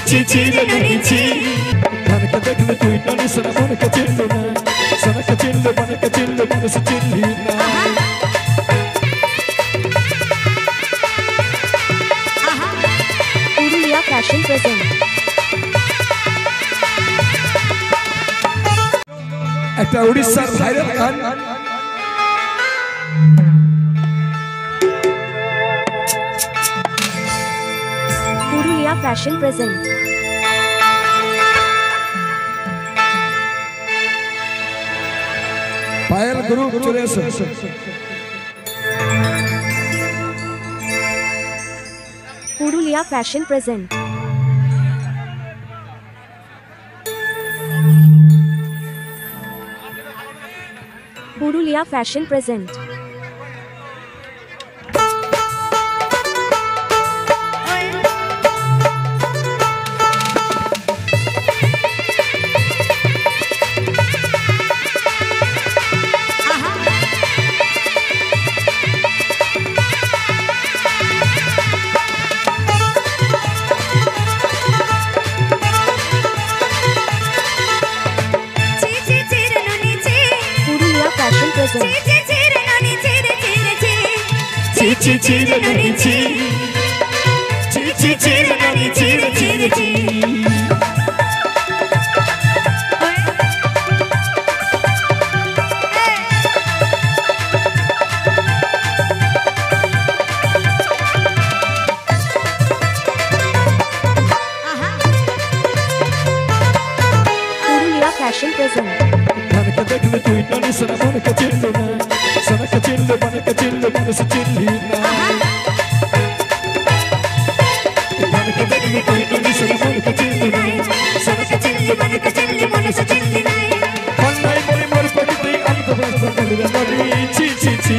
ছি ছি রে ননি ছি মনকে দেখলে তুই ননি সোনা মনকে চিনলি না সোনাকে চিনলে মনকে চিনলে মনকে চিনলি না পুরুলিয়া ফ্যাশন প্রেজেন্ট একটা উড়িষ্যার ভাইরাল গান Purulia fashion present Payel group চলে এসো Purulia fashion present Purulia fashion present ছি ছি ছি রে ননি ছি ছি ছি ছি রে ননি ছি রে ছি রে ছি পুরুলিয়া ফ্যাশন প্রেজেন্ট মনকে দেখলে তুই ননি সোনা মনকে চিনলি না সোনাকে চিনলে মনকে চিনলে মনকে চিনলি না মনকে দেখলে তুই ননি সোনা মনকে চিনলি না সোনাকে চিনলে মনকে চিনলে মনকে চিনলি না মন্নাই মরি মরি পড়ি তুই আমতো বাস করলি রে ননি ছি ছি ছি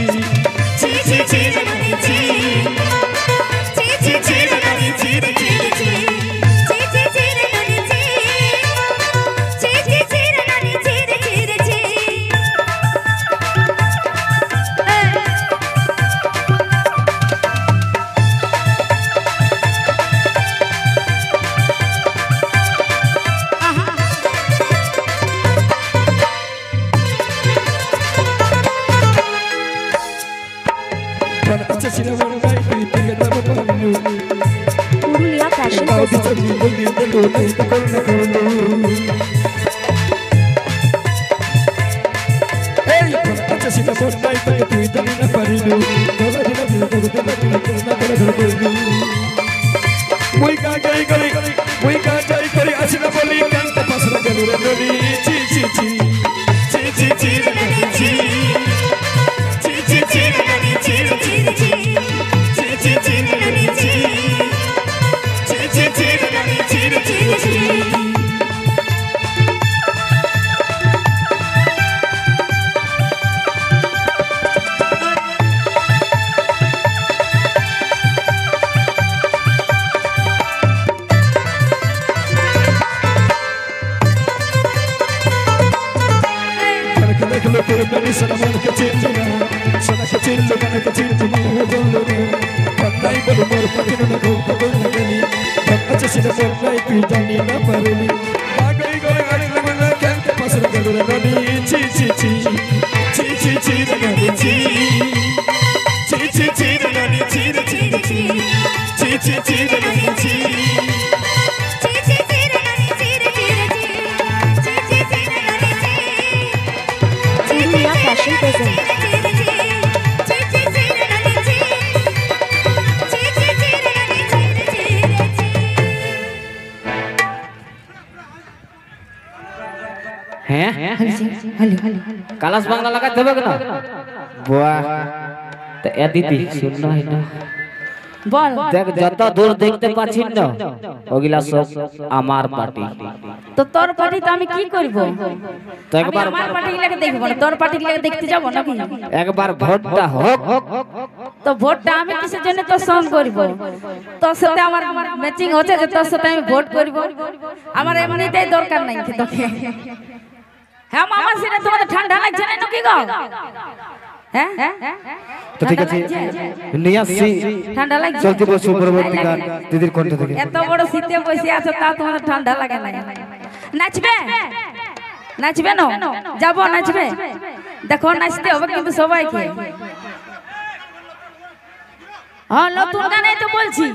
ছি ছি ছি রে ননি ছি ছি ছি ছি রে ননি ছি রে ছি রে ছি পুরুলিয়া ফ্যাশন কালাস বাংলা লাগাতে হবে না বাহ তো এ দিদি শুননা এটা বল দেখ যত দূর দেখতে পাচ্ছিস না ওগুলা সব আমার পার্টি তো তোর পার্টি তো আমি কি করব তো একবার আমার পার্টি লাগে দেখব না তোর পার্টি লাগে দেখতে যাব নাকি একবার ভোটটা হোক তো ভোটটা আমি কিসের জন্য তো সঙ্গ করব তোর সাথে আমার ম্যাচিং হচ্ছে যে তোর সাথে আমি ভোট করব আমার এমনিতেই দরকার নাই তোকে হ্যাঁ মামা সিনে তোমাদের ঠান্ডা লাগছে না নাকি গো হ্যাঁ তো ঠিক আছে নিয়ে আসছি ঠান্ডা লাগছে চলতি বসু পরবর্তী গান দিদির কণ্ঠ থেকে। এত বড় শীতে বসে আছো তা তোমার ঠান্ডা লাগে না? নাচবে নাচবে না? যাবো নাচবে? দেখো নাচতে হবে কিন্তু সবাইকে। হ্যাঁ নতুন গানে তো বলছি।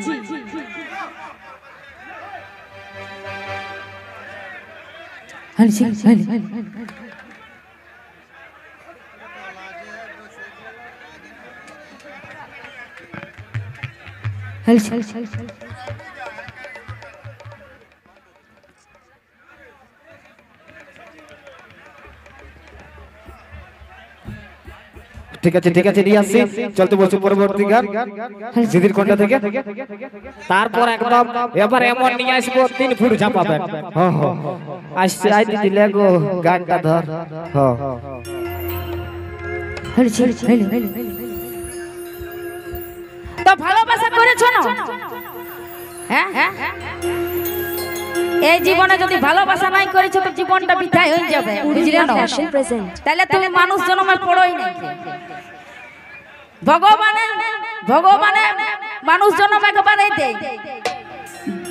ঠিক আছে নিয়ে আসছি চলতি বসু পরবর্তী গান দিদির কণ্ঠ থেকে। তারপর একদম এবার এমন নিয়ে আসবো 3 ফুট ঝাপাবেন। হ্যাঁ হ্যাঁ আসছে আই দিদি লাগো গানটা ধর। হ্যাঁ তো ভালোবাসা করেছো না? হ্যাঁ এই জীবনে যদি ভালোবাসা নাই করেছো তো জীবনটা বৃথাই হয়ে যাবে, বুঝলে পুরুলিয়া না? Fashion present. তাহলে তুমি মানুষ জন্মে পড়োই নাই। ভগবানে মানুষ জন্ম একবারেই দেয়।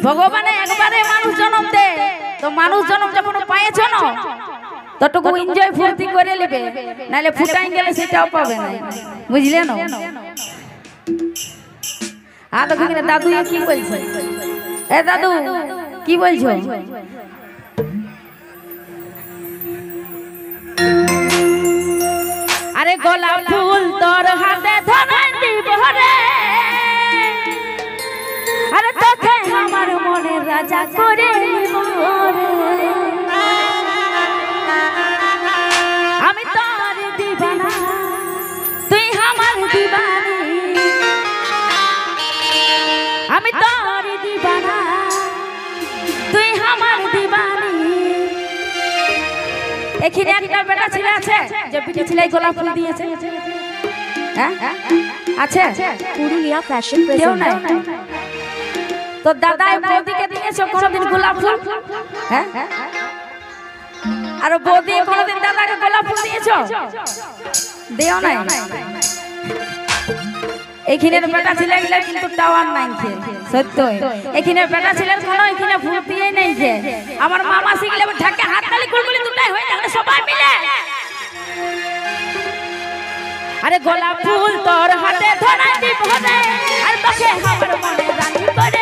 ভগবানে একবারে মানুষ জন্ম দেয়। তো মানুষ জন্ম যখন পাইছো না ততটুকু এনজয় ফুর্তি করে নেবে, নাহলে ফুটাই গেলে সেটাও পাবে না, বুঝলে না? আর দেখো দাদু কি বলছে? এ দাদু কি বলছো? আরে গোলাপ ফুল তোর হাতে ধরাই দিব রে, আরে তোকে আমার মনে রাজা করে নিব রে। আমি তোর দিবানা তুই আমার দিবানি, আমি তোর দিবানা তুই আমার দিবানি। এখানে একটা বেটা ছেলে আছে যে পিঠে ছেলে গোলাপ ফুল দিয়েছে, হ্যাঁ আছে? পুরুলিয়া ফ্যাশন কেউ নাই? প্রেজেন্ট। তো দাদা বৌদিকে দিয়েছো কোনদিন গোলাপ ফুল? হ্যাঁ আর বৌদি কোনদিন দাদাকে গোলাপ ফুল দিয়েছো? দেও নাই। এখানে বেটা ছেলে গেলে কিন্তু টাওয়ার নাই সত্যই। এখানে বেটা ছেলের কোনো এখানে ফুল দিয়ে নেই যে আমার মামা শিখলে ঢাকে হাত তালি গুলগুলি দুটাই হয়ে যাবে সবাই মিলে। আরে গোলাপ ফুল তোর হাতে ধরাই দিব রে, আর তোকে আমার মনে রানী করে